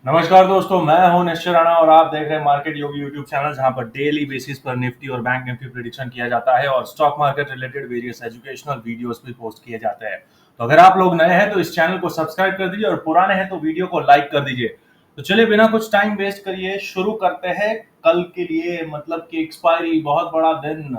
नमस्कार दोस्तों, मैं हूं निश्चय राणा और आप देख रहे हैं मार्केट योगी यूट्यूब चैनल, जहां पर डेली बेसिस पर निफ्टी और बैंक निफ्टी प्रेडिक्शन किया जाता है और stock market related various educational videos भी पोस्ट किए जाते हैं। तो अगर आप लोग नए हैं तो इस चैनल को सब्सक्राइब कर दीजिए और पुराने हैं तो वीडियो को लाइक कर दीजिए। तो चलिए बिना कुछ टाइम वेस्ट करिए शुरू करते हैं। कल के लिए मतलब कि एक्सपायरी, बहुत बड़ा दिन,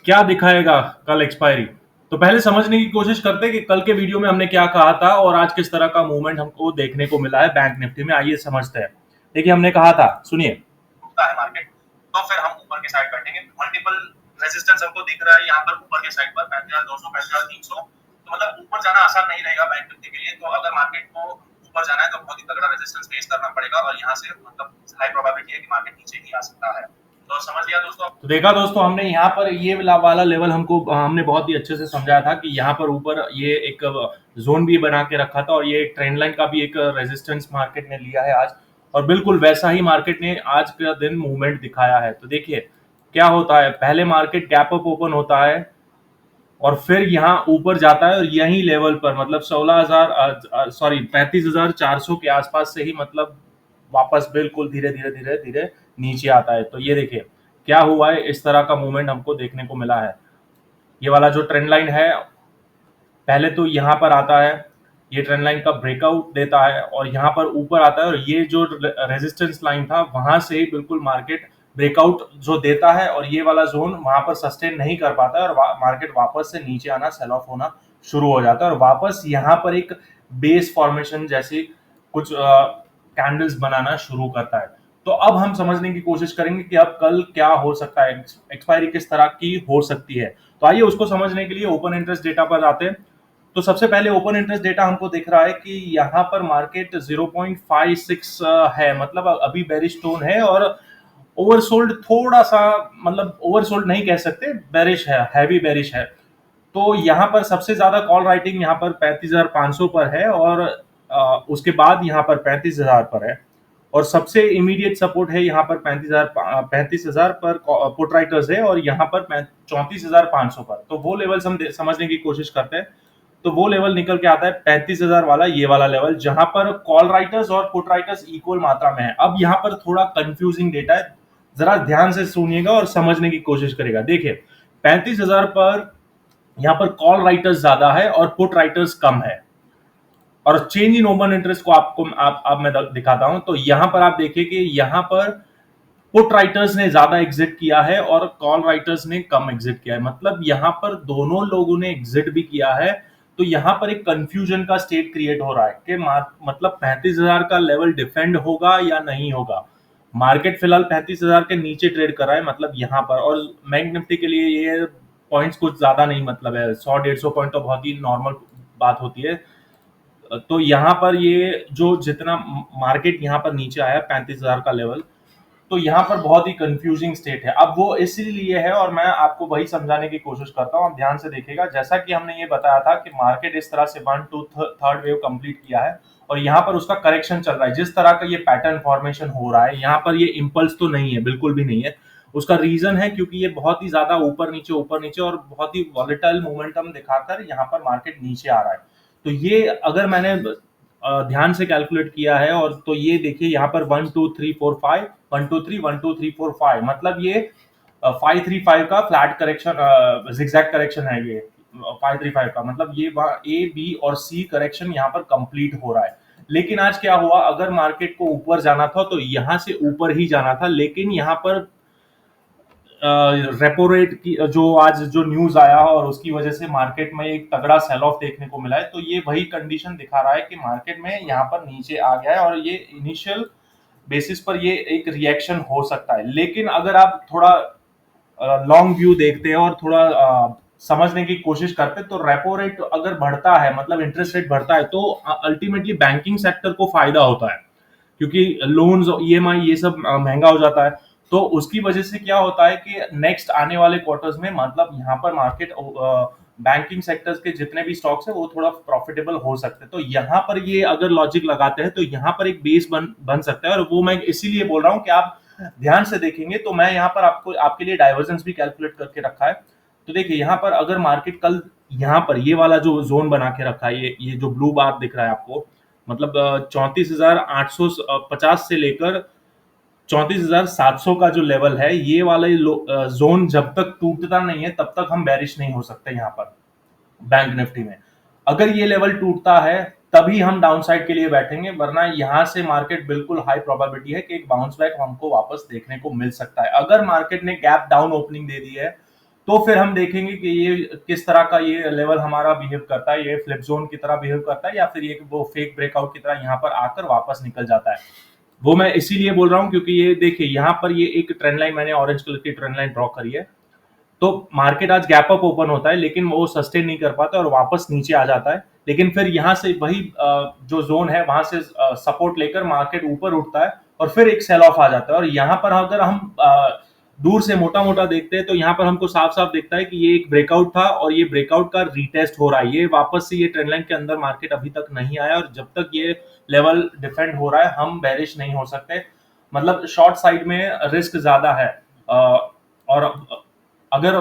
क्या दिखाएगा कल एक्सपायरी। तो पहले समझने की कोशिश करते हैं कि कल के वीडियो में हमने क्या कहा था और आज किस तरह का मूवमेंट हमको देखने को मिला है बैंक निफ्टी में। आइए समझते हैं। देखिए, हमने कहा था, सुनिए, टूटता है मार्केट तो फिर हम ऊपर के साइड बैठेंगे। मल्टीपल रेजिस्टेंस हमको दिख रहा है यहाँ पर ऊपर के साइड पर 35,200, 35,300। तो मतलब ऊपर जाना आसान नहीं रहेगा बैंक निफ्टी के लिए। तो अगर मार्केट को ऊपर जाना है तो बहुत ही तगड़ा रेजिस्टेंस फेस करना पड़ेगा और यहाँ से मतलब हाई प्रोबेबिलिटी है कि मार्केट नीचे ही आ सकता है। तो समझ लिया दोस्तों। तो देखा दोस्तों, हमने यहाँ पर ये वाला लेवल हमने बहुत ही अच्छे से समझाया था कि यहाँ पर ऊपर ये एक जोन भी बना के रखा था और ये एक ट्रेंड लाइन का भी एक रेजिस्टेंस मार्केट ने लिया है आज। और बिल्कुल वैसा ही मार्केट ने आज का दिन मूवमेंट दिखाया है। तो देखिए क्या होता है, पहले मार्केट गैप अप ओपन होता है और फिर यहाँ ऊपर जाता है और यही लेवल पर मतलब 35,400 के आसपास से ही मतलब वापस बिल्कुल धीरे धीरे धीरे धीरे नीचे आता है। तो ये देखिए क्या हुआ है, इस तरह का मूवमेंट हमको देखने को मिला है। ये वाला जो ट्रेंड लाइन है, पहले तो यहाँ पर आता है, ये ट्रेंड लाइन का ब्रेकआउट देता है और यहाँ पर ऊपर आता है और ये जो रेजिस्टेंस लाइन था वहां से ही बिल्कुल मार्केट ब्रेकआउट जो देता है और ये वाला जोन वहां पर सस्टेन नहीं कर पाता है और मार्केट वापस से नीचे आना, सेल ऑफ होना शुरू हो जाता है और वापस यहाँ पर एक बेस फॉर्मेशन जैसी कुछ कैंडल्स बनाना शुरू करता है। तो अब हम समझने की कोशिश करेंगे कि अब कल क्या हो सकता है, एक्सपायरी किस तरह की हो सकती है। तो आइए उसको समझने के लिए ओपन इंटरेस्ट डेटा पर आते हैं। तो सबसे पहले ओपन इंटरेस्ट डेटा हमको दिख रहा है कि यहाँ पर मार्केट 0.56 है, मतलब अभी बेरिश टोन है और ओवरसोल्ड थोड़ा सा, मतलब ओवरसोल्ड नहीं कह सकते, बेरिश है, हैवी बेरिश है। तो यहाँ पर सबसे ज्यादा कॉल राइटिंग यहाँ पर 35,500 पर है और उसके बाद यहाँ पर 35,000 पर है और सबसे इमीडिएट सपोर्ट है यहाँ पर 35,000 पर पुट राइटर्स है और यहाँ पर 34,500 पर। तो वो लेवल समझने की कोशिश करते हैं। तो वो लेवल निकल के आता है 35,000 वाला, ये वाला लेवल, जहां पर कॉल राइटर्स और पुट राइटर्स इक्वल मात्रा में है। अब यहाँ पर थोड़ा कंफ्यूजिंग डेटा है, जरा ध्यान से सुनिएगा और समझने की कोशिश करेगा। देखिए 35,000 पर यहाँ पर कॉल राइटर्स ज्यादा है और पुट राइटर्स कम है और चेंज इन ओपन इंटरेस्ट को आपको आप मैं दिखाता हूं। तो यहां पर आप देखिए कि यहां पर पुट राइटर्स ने ज्यादा एग्जिट किया है और कॉल राइटर्स ने कम एग्जिट किया है, मतलब यहां पर दोनों लोगों ने एग्जिट भी किया है। तो यहां पर एक कंफ्यूजन का स्टेट क्रिएट हो रहा है कि मतलब 35,000 का लेवल डिफेंड होगा या नहीं होगा। मार्केट फिलहाल 35,000 के नीचे ट्रेड कर रहा है, मतलब यहां पर, और बैंक निफ्टी के लिए ये पॉइंट्स कुछ ज्यादा नहीं, मतलब है 100-150 पॉइंट तो बहुत ही नॉर्मल बात होती है। तो यहाँ पर ये जो जितना मार्केट यहाँ पर नीचे आया 35,000 का लेवल, तो यहाँ पर बहुत ही कंफ्यूजिंग स्टेट है। अब वो इसीलिए है और मैं आपको वही समझाने की कोशिश करता हूँ, ध्यान से देखिएगा। जैसा कि हमने ये बताया था कि मार्केट इस तरह से 1 टू थर्ड वेव कंप्लीट किया है और यहाँ पर उसका करेक्शन चल रहा है। जिस तरह का ये पैटर्न फॉर्मेशन हो रहा है, यहाँ पर ये इम्पल्स तो नहीं है, बिल्कुल भी नहीं है। उसका रीजन है क्योंकि ये बहुत ही ज्यादा ऊपर नीचे और बहुत ही वॉलेटाइल मोमेंटम दिखाकर यहाँ पर मार्केट नीचे आ रहा है। तो ये अगर मैंने ध्यान से कैलकुलेट किया है, और तो ये देखिए यहाँ पर 1 2 3 4 5, 1 2 3, 1 2 3 4 5, मतलब ये 535 का फ्लैट करेक्शन, जिगजैग करेक्शन है ये 535 का, मतलब ये ए बी और सी करेक्शन यहाँ पर कंप्लीट हो रहा है। लेकिन आज क्या हुआ, अगर मार्केट को ऊपर जाना था तो यहाँ से ऊपर ही जाना था, लेकिन यहाँ पर रेपो रेट की जो आज जो न्यूज आया और उसकी वजह से मार्केट में एक तगड़ा सेल ऑफ देखने को मिला है। तो ये वही कंडीशन दिखा रहा है कि मार्केट में यहाँ पर नीचे आ गया है और ये इनिशियल बेसिस पर ये एक रिएक्शन हो सकता है। लेकिन अगर आप थोड़ा लॉन्ग व्यू देखते हैं और थोड़ा समझने की कोशिश करते हैं, तो रेपो रेट अगर बढ़ता है, मतलब इंटरेस्ट रेट बढ़ता है, तो अल्टीमेटली बैंकिंग सेक्टर को फायदा होता है क्योंकि लोन्स, ईएमआई, ये सब महंगा हो जाता है। तो उसकी वजह से क्या होता है कि नेक्स्ट आने वाले क्वार्टर्स में मतलब यहाँ पर मार्केट बैंकिंग सेक्टर्स के जितने भी स्टॉक्स है वो थोड़ा प्रॉफिटेबल हो सकते हैं। तो यहाँ पर ये अगर लॉजिक लगाते हैं तो यहाँ पर एक बेस बन सकता है, और वो मैं इसीलिए बोल रहा हूँ कि आप ध्यान से देखेंगे। तो मैं यहाँ पर आपको आपके लिए डाइवर्जेंस भी कैलकुलेट करके रखा है। तो देखिए यहाँ पर अगर मार्केट कल यहाँ पर ये वाला जो जोन बना के रखा है, ये जो ब्लू बार दिख रहा है आपको, मतलब 34,850 से लेकर 34,700 का जो लेवल है, ये वाला जोन जब तक टूटता नहीं है तब तक हम बेरिश नहीं हो सकते यहाँ पर बैंक निफ्टी में। अगर ये लेवल टूटता है तभी हम डाउनसाइड के लिए बैठेंगे, वरना यहां से मार्केट बिल्कुल हाई प्रोबेबिलिटी है कि एक बाउंस बैक हमको वापस देखने को मिल सकता है। अगर मार्केट ने गैप डाउन ओपनिंग दे दी है तो फिर हम देखेंगे कि ये किस तरह का ये लेवल हमारा बिहेव करता है, ये फ्लिप जोन की तरह बिहेव करता है या फिर ये वो फेक ब्रेकआउट की तरह यहाँ पर आकर वापस निकल जाता है। वो मैं इसीलिए बोल रहा हूँ क्योंकि ये देखिए यहाँ पर ये एक ट्रेंड लाइन, मैंने ऑरेंज कलर की ट्रेंड लाइन ड्रॉ करी है। तो मार्केट आज गैप अप ओपन होता है लेकिन वो सस्टेन नहीं कर पाता और वापस नीचे आ जाता है, लेकिन फिर यहाँ से वही जो जोन है वहां से सपोर्ट लेकर मार्केट ऊपर उठता है और फिर एक सेल ऑफ आ जाता है। और यहाँ पर अगर हम दूर से मोटा मोटा देखते हैं तो यहाँ पर हमको साफ साफ दिखता है कि ये एक ब्रेकआउट था और ये ब्रेकआउट का रीटेस्ट हो रहा है। ये वापस से ये ट्रेंड लाइन के अंदर मार्केट अभी तक नहीं आया और जब तक ये लेवल डिफेंड हो रहा है हम बेरिश नहीं हो सकते। मतलब शॉर्ट साइड में रिस्क ज्यादा है। और अगर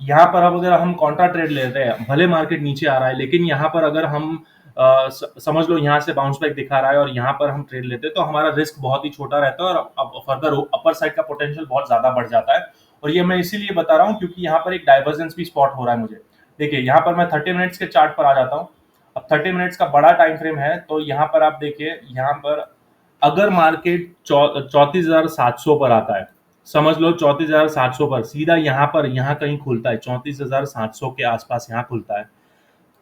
यहाँ पर अब अगर हम कॉन्ट्रा ट्रेड लेते हैं, भले मार्केट नीचे आ रहा है लेकिन यहाँ पर अगर हम समझ लो यहाँ से बाउंस बैक दिखा रहा है और यहाँ पर हम ट्रेड लेते हैं तो हमारा रिस्क बहुत ही छोटा रहता है और अब फर्दर अपर साइड का पोटेंशियल बहुत ज्यादा बढ़ जाता है। और ये मैं इसीलिए बता रहा हूँ क्योंकि यहाँ पर एक डाइवर्जेंस भी स्पॉट हो रहा है मुझे। देखिए यहाँ पर मैं 30 मिनट्स के चार्ट पर आ जाता हूँ। अब 30 मिनट्स का बड़ा टाइम फ्रेम है तो यहाँ पर आप देखिए, यहाँ पर अगर मार्केट 34,700 पर आता है, समझ लो 34,700 पर सीधा यहाँ पर यहाँ कहीं खुलता है, 34,700 के आसपास यहाँ खुलता है,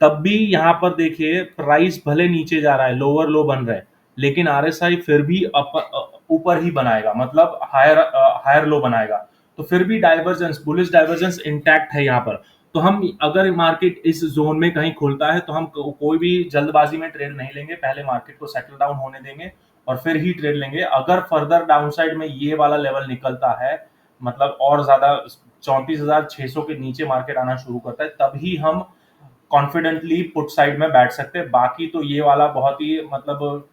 तब भी यहाँ पर देखिए प्राइस भले नीचे जा रहा है, लोअर लो बन रहा है, लेकिन आरएसआई फिर भी ऊपर ही बनाएगा, मतलब हायर लो बनाएगा। तो फिर भी डाइवर्जेंस, बुलिश डाइवर्जेंस इंटैक्ट है यहाँ पर। तो हम अगर मार्केट इस जोन में कहीं खुलता है तो हम कोई भी जल्दबाजी में ट्रेड नहीं लेंगे, पहले मार्केट को सेटल डाउन होने देंगे और फिर ही ट्रेड लेंगे। अगर फर्दर डाउनसाइड में ये वाला लेवल निकलता है, मतलब और ज्यादा 34,600 के नीचे मार्केट आना शुरू करता है, तभी हम कॉन्फिडेंटली पुट साइड में बैठ सकते हैं। बाकी तो ये वाला बहुत ही मतलब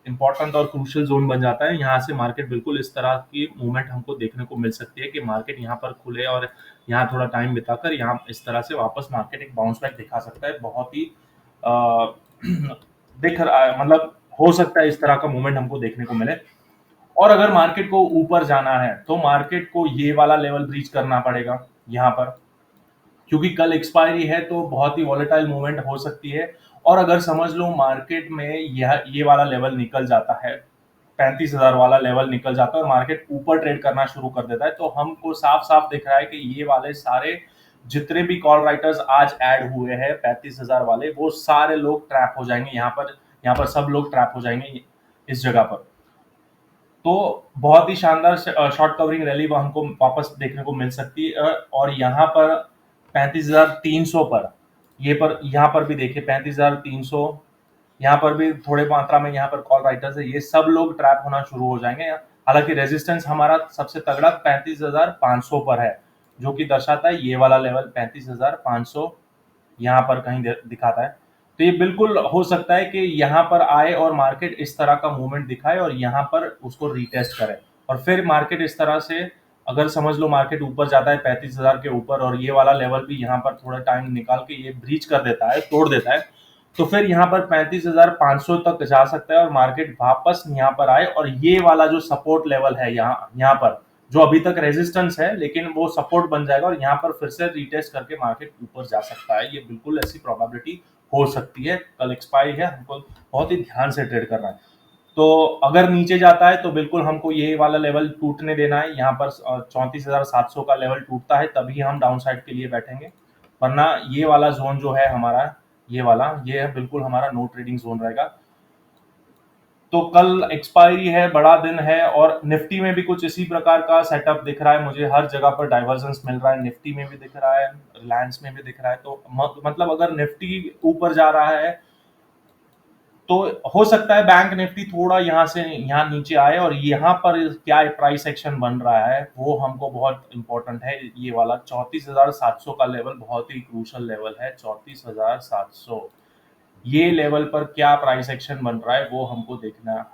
इंपॉर्टेंट और क्रूशियल जोन बन जाता है। यहाँ से मार्केट बिल्कुल इस तरह की मूवमेंट हमको देखने को मिल सकती है कि मार्केट यहाँ पर खुले और यहाँ थोड़ा टाइम बिताकर यहाँ इस तरह से वापस मार्केट एक बाउंस बैक दिखा सकता है। बहुत ही आ, दिख रहा है, मतलब हो सकता है इस तरह का मूवमेंट हमको देखने को मिले। और अगर मार्केट को ऊपर जाना है तो मार्केट को ये वाला लेवल ब्रीच करना पड़ेगा यहाँ पर, क्योंकि कल एक्सपायरी है तो बहुत ही वॉलेटाइल मूवमेंट हो सकती है। और अगर समझ लो मार्केट में ये वाला लेवल निकल जाता है, 35,000 वाला लेवल निकल जाता है और मार्केट ऊपर ट्रेड करना शुरू कर देता है, तो हमको साफ साफ दिख रहा है कि ये वाले सारे जितने भी कॉल राइटर्स आज ऐड हुए हैं 35,000 वाले, वो सारे लोग ट्रैप हो जाएंगे यहाँ पर सब लोग ट्रैप हो जाएंगे इस जगह पर। तो बहुत ही शानदार शॉर्ट कवरिंग रैली हमको वापस देखने को मिल सकती है। और यहाँ पर 35,300 पर यहाँ पर भी देखिए 35,300, यहाँ पर भी थोड़े मात्रा में यहाँ पर कॉल राइटर्स है, ये सब लोग ट्रैप होना शुरू हो जाएंगे। हालांकि रेजिस्टेंस हमारा सबसे तगड़ा 35,500 पर है, जो कि दर्शाता है ये वाला लेवल 35,500 यहाँ पर कहीं दिखाता है। तो ये बिल्कुल हो सकता है कि यहाँ पर आए और मार्केट इस तरह का मूवमेंट दिखाए और यहाँ पर उसको रीटेस्ट करे और फिर मार्केट इस तरह से, अगर समझ लो मार्केट ऊपर जाता है 35,000 के ऊपर और ये वाला लेवल भी यहाँ पर थोड़ा टाइम निकाल के ये ब्रीच कर देता है, तोड़ देता है, तो फिर यहाँ पर 35,500 तक जा सकता है और मार्केट वापस यहाँ पर आए और ये वाला जो सपोर्ट लेवल है यहाँ पर जो अभी तक रेजिस्टेंस है लेकिन वो सपोर्ट बन जाएगा और यहाँ पर फिर से रीटेस्ट करके मार्केट ऊपर जा सकता है। ये बिल्कुल ऐसी प्रोबेबिलिटी हो सकती है। कल एक्सपायरी है, हमको बहुत ही ध्यान से ट्रेड करना है। तो अगर नीचे जाता है तो बिल्कुल हमको ये वाला लेवल टूटने देना है। यहाँ पर 34,700 का लेवल टूटता है तभी हम डाउन साइड के लिए बैठेंगे, वरना ये वाला जोन जो है हमारा, ये है बिल्कुल हमारा नो ट्रेडिंग जोन रहेगा। तो कल एक्सपायरी है, बड़ा दिन है और निफ्टी में भी कुछ इसी प्रकार का सेटअप दिख रहा है मुझे। हर जगह पर डाइवर्जेंस मिल रहा है, निफ्टी में भी दिख रहा है, रिलायंस में भी दिख रहा है। तो मतलब अगर निफ्टी ऊपर जा रहा है तो हो सकता है बैंक निफ्टी थोड़ा यहाँ नीचे आए और यहाँ पर क्या प्राइस एक्शन बन रहा है वो हमको बहुत इंपॉर्टेंट है। ये वाला 34,700 का लेवल बहुत ही क्रूशल लेवल है। 34,700 ये लेवल पर क्या प्राइस एक्शन बन रहा है वो हमको देखना है।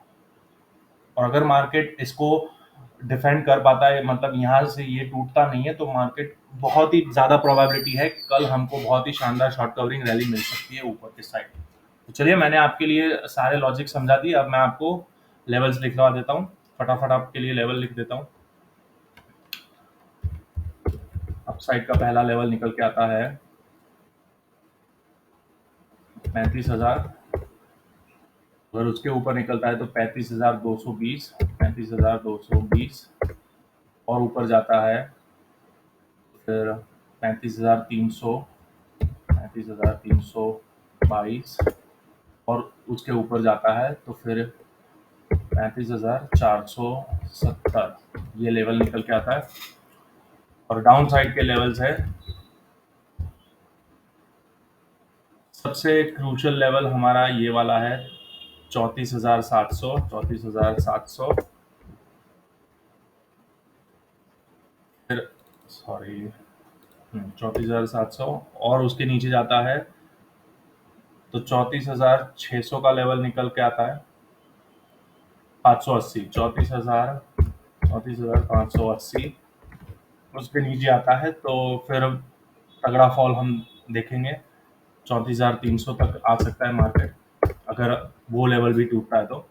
और अगर मार्केट इसको डिफेंड कर पाता है, मतलब यहाँ से ये टूटता नहीं है, तो मार्केट बहुत ही ज्यादा प्रोबेबिलिटी है कल हमको बहुत ही शानदार शॉर्ट कवरिंग रैली मिल सकती है ऊपर के साइड। तो चलिए, मैंने आपके लिए सारे लॉजिक समझा दिए। अब मैं आपको लेवल्स लिखवा देता हूँ, फटाफट आपके लिए लेवल लिख देता हूँ। अपसाइड का पहला लेवल निकल के आता है 35,000। अगर उसके ऊपर निकलता है तो 35,220, 35,220 और ऊपर जाता है फिर 35,300, 35,322 और उसके ऊपर जाता है तो फिर 35,470, ये लेवल निकल के आता है। और डाउन साइड के लेवल्स है, सबसे क्रूशियल लेवल हमारा ये वाला है 34,700, 34,700। फिर सॉरी 34,700 और उसके नीचे जाता है तो 34,600 का लेवल निकल के आता है 580, 34,580। उसके नीचे आता है तो फिर तगड़ा फॉल हम देखेंगे, 34,300 तक आ सकता है मार्केट अगर वो लेवल भी टूटता है तो।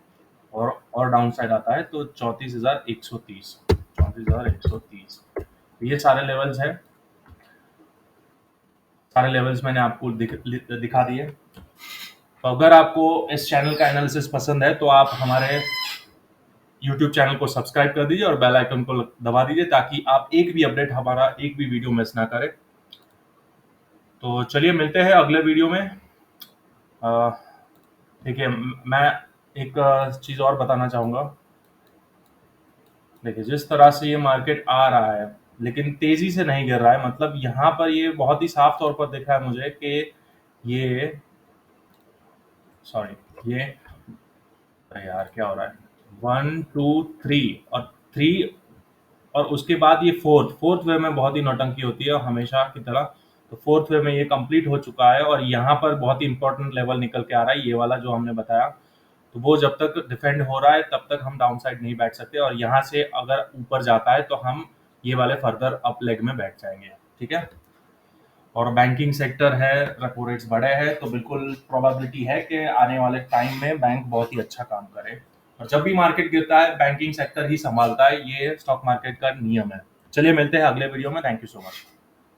और डाउन साइड आता है तो 34,130, 34,130। ये सारे लेवल्स हैं, सारे लेवल्स मैंने आपको दिखा दिए। तो अगर आपको इस चैनल का एनालिसिस पसंद है तो आप हमारे यूट्यूब चैनल को सब्सक्राइब कर दीजिए और बेल आइकन को दबा दीजिए ताकि आप एक भी अपडेट, हमारा एक भी वीडियो मिस ना करें। तो चलिए, मिलते हैं अगले वीडियो में। देखिए, मैं एक चीज़ और बताना चाहूँगा। देखिए, जिस तरह से ये मार्केट आ रहा है लेकिन तेज़ी से नहीं गिर रहा है, मतलब यहाँ पर ये बहुत ही साफ तौर पर दिख रहा है मुझे कि ये सॉरी ये अरे यार क्या हो रहा है, 1 2 3 और 3 और उसके बाद ये फोर्थ वे में बहुत ही नौटंकी होती है हमेशा की तरह। तो फोर्थ वे में ये कंप्लीट हो चुका है और यहाँ पर बहुत ही इंपॉर्टेंट लेवल निकल के आ रहा है, ये वाला जो हमने बताया। तो वो जब तक डिफेंड हो रहा है तब तक हम डाउन साइड नहीं बैठ सकते, और यहाँ से अगर ऊपर जाता है तो हम ये वाले फर्दर अप लेग में बैठ जाएंगे। ठीक है। और बैंकिंग सेक्टर है, रेपो रेट्स बढ़े हैं तो बिल्कुल प्रोबेबिलिटी है कि आने वाले टाइम में बैंक बहुत ही अच्छा काम करे। और जब भी मार्केट गिरता है बैंकिंग सेक्टर ही संभालता है, ये स्टॉक मार्केट का नियम है। चलिए, मिलते हैं अगले वीडियो में। Thank you so much.